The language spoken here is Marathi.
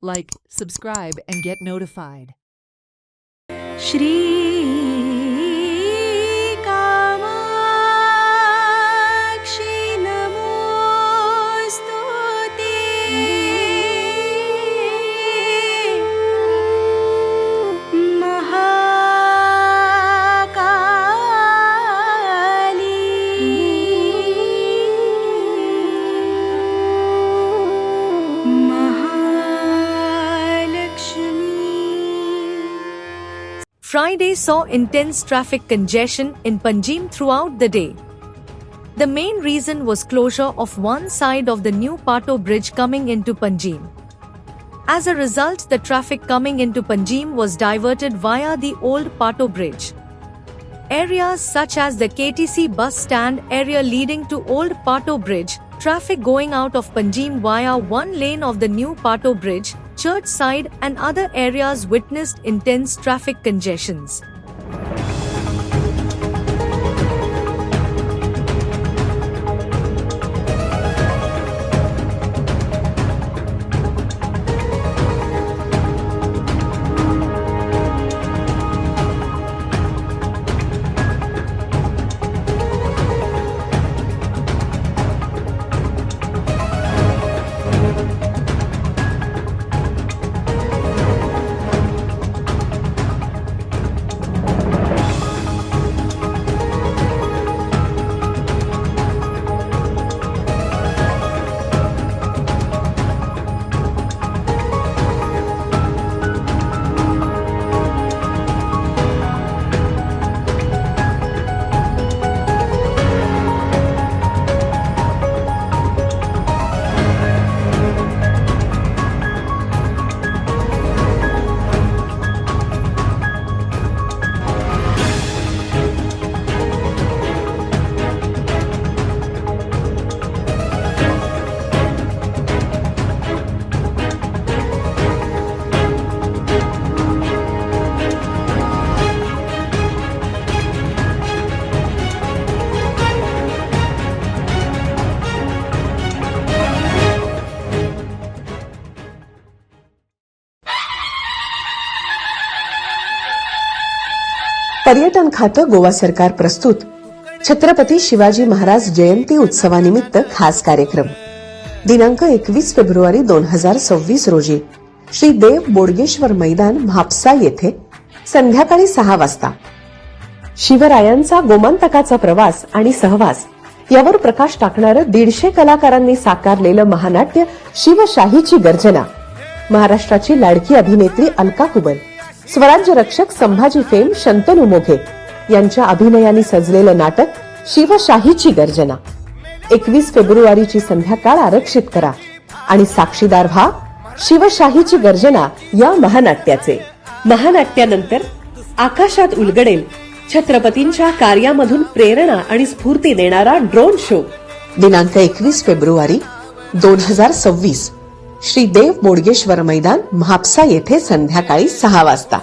Like, subscribe, and get notified. Shri Kamakshi नमोस्तुते Friday saw intense traffic congestion in Panjim throughout the day. The main reason was closure of one side of the new Pato bridge coming into Panjim. As a result, the traffic coming into Panjim was diverted via the old Pato bridge. Areas such as the KTC bus stand area leading to Old Pato Bridge, traffic going out of Panjim via one lane of the new Pato Bridge, Church side and other areas witnessed intense traffic congestions. पर्यटन खातं गोवा सरकार प्रस्तुत छत्रपती शिवाजी महाराज जयंती उत्सवानिमित्त खास कार्यक्रम दिनांक 21 फेब्रुवारी 2026 रोजी श्री देव बोडगेश्वर मैदान म्हापसा येथे संध्याकाळी 6 वाजता शिवरायांचा गोमंतकाचा प्रवास आणि सहवास यावर प्रकाश टाकणारं 150 कलाकारांनी साकारलेलं महानाट्य शिवशाहीची गर्जना, महाराष्ट्राची लाडकी अभिनेत्री अलका कुबल, स्वराज्य रक्षक संभाजी फेम शंतनू मोघे यांच्या अभिनयाने सजलेलं नाटक शिवशाहीची गर्जना 21 फेब्रुवारीची संध्याकाळ आरक्षित करा आणि साक्षीदार व्हा शिवशाहीची गर्जना या महानाट्याचे. महानाट्यानंतर आकाशात उलगडेल छत्रपतींच्या कार्यामधून प्रेरणा आणि स्फूर्ती देणारा ड्रोन शो दिनांक 21 फेब्रुवारी 2026 श्री देव बोडगेश्वर मैदान म्हापसा येथे संध्याकाळी 6 वाजता.